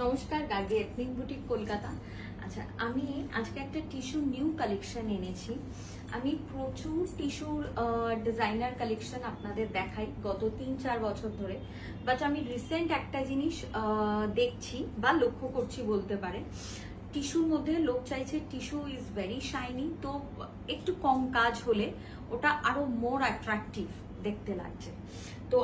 নমস্কার, Gargi ethnic boutique Kolkata. আচ্ছা, আমি আজকে একটা টিস্যু নিউ কালেকশন এনেছি। আমি প্রচুর টিস্যুর ডিজাইনার কালেকশন আপনাদের দেখাই গত 3-4 বছর ধরে, বাট আমি রিসেন্ট একটা জিনিস দেখছি বা লক্ষ্য করছি বলতে পারে। টিস্যুর মধ্যে লোক চাইছে টিস্যু ইজ ভেরি শাইনি, তো একটু কম কাজ হলে ওটা আরো মোর অ্যাট্রাকটিভ দেখতে লাগছে। তো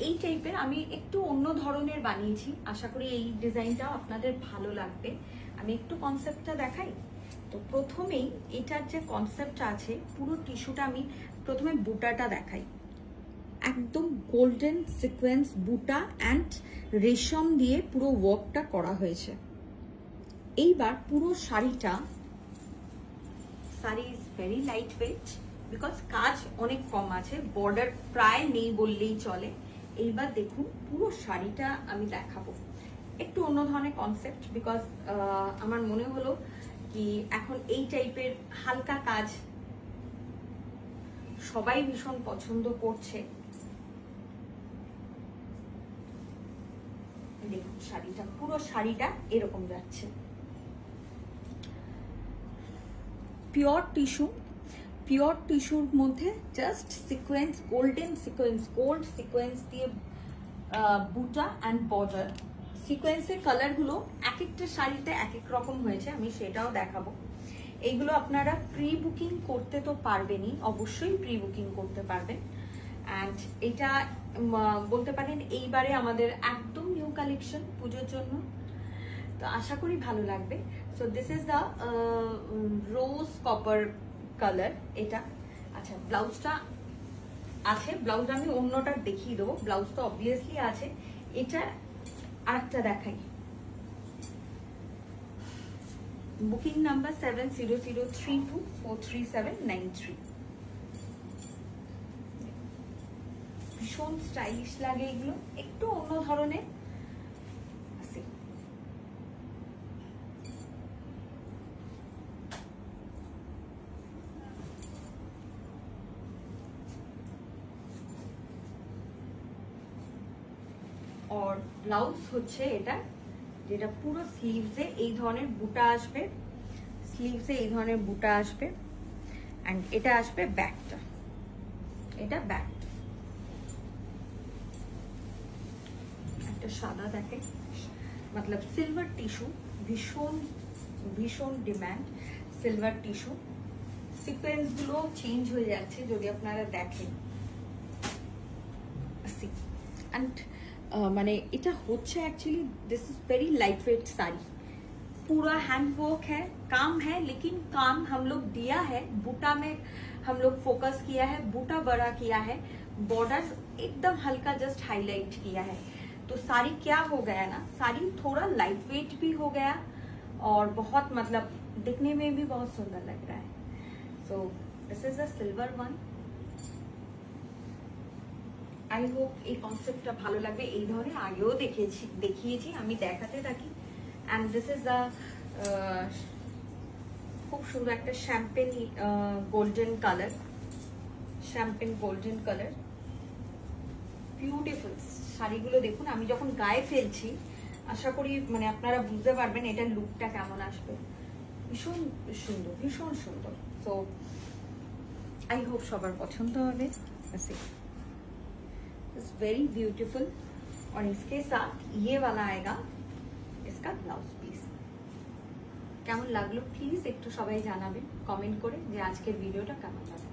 এই টাইপের আমি একটু অন্য ধরনের বানিয়েছি, আশা করি এই ডিজাইনটাও আপনাদের ভালো লাগবে। আমি একটু কনসেপ্টটা দেখাই। তো প্রথমেই এটার যে কনসেপ্টটা আছে, পুরো টিস্যুটা আমি প্রথমে বুটাটা দেখাই। একদম গোল্ডেন সিকোয়েন্স বুটা অ্যান্ড রেশম দিয়ে পুরো ওয়ার্কটা করা হয়েছে। এইবার পুরো শাড়িটা, sari is very light weight because কাজ অনেক কম আছে, বর্ডার প্রায় নেই বললেই চলে। এইবার দেখুন পুরো শাড়িটা আমি দেখাবো, একটু অন্য ধরনের কনসেপ্ট, বিকজ আমার মনে হলো কি এখন এই টাইপের হালকা কাজ সবাই ভীষণ পছন্দ করছে। দেখুন শাড়িটা, পুরো শাড়িটা এরকম যাচ্ছে। পিওর টিস্যু, পিওর টিস্যুর মধ্যে just sequence, golden sequence, gold sequence দিয়ে বুটা অ্যান্ড বর্ডার। সিকোয়েন্সের কালারগুলো এক একটা শাড়িতে এক এক রকম হয়েছে, আমি সেটাও দেখাবো। এইগুলো আপনারা প্রি বুকিং করতে তো পারবেনই, অবশ্যই প্রি বুকিং করতে পারবেন। অ্যান্ড এটা বলতে পারেন এইবারে আমাদের একদম নিউ কালেকশন পুজোর জন্য, তো আশা করি ভালো লাগবে। So this is the rose copper colour এটা। আচ্ছা, ব্লাউজটা আছে, ব্লাউজ আমি অন্যটা দেখিয়ে দেবো, ব্লাউজ তো অবভিয়াসলি আছে। এটা আরেকটা দেখাই, বুকিং নাম্বার 7003243793। ভীষণ স্টাইলিশ লাগে এগুলো, একটু অন্য ধরনের। আর ব্লাউজ হচ্ছে এটা, যেটা পুরো স্লিভসে এই ধরনের বুটা আসবে, স্লিভসে এই ধরনের বুটা আসবে। অ্যান্ড এটা আসবে ব্যাকটা, এটা ব্যাকটা। একটা সাদা দেখে, মতলব সিলভার টিস্যু, ভীষণ ভীষণ ডিমান্ড সিলভার টিস্যু। সিকোয়েন্স গুলো চেঞ্জ হয়ে যাচ্ছে যদি আপনারা দেখেন। অ্যান্ড মানে এটা হচ্ছে actually this is very light weight sari, पूरा हैंड वर्क है, काम है, लेकिन काम हम लोग दिया है बूटा में, हम लोग फोकस किया है, बूटा बड़ा किया है, बॉर्डर एकदम हल्का जस्ट हाईलाइट किया है। तो साड़ी क्या हो गया ना, साड़ी थोड़ा लाइट वेट भी हो गया और बहुत मतलब दिखने में भी बहुत सुंदर लग रहा है। So this is a silver one. I hope এই কনসেপ্টটা ভালো লাগবে। এই ধরনের আগেও দেখিয়েছি, আমি দেখাতে থাকি। অ্যান্ড দিস ইজ আ খুব সুন্দর একটা champagne golden colour, champagne golden colour, beautiful. শাড়িগুলো দেখুন, আমি যখন গায়ে ফেলছি আশা করি মানে আপনারা বুঝতে পারবেন এটার লুকটা কেমন আসবে। ভীষণ সুন্দর, ভীষণ সুন্দর। সো আই হোপ সবার পছন্দ হবে। It's very beautiful और इसके साथ ये वाला आएगा इसका ब्लाउज पीस। কেমন লাগলো প্লিজ একটু সবাই জানাবেন কমেন্ট করে যে আজকের ভিডিওটা কেমন লাগলো।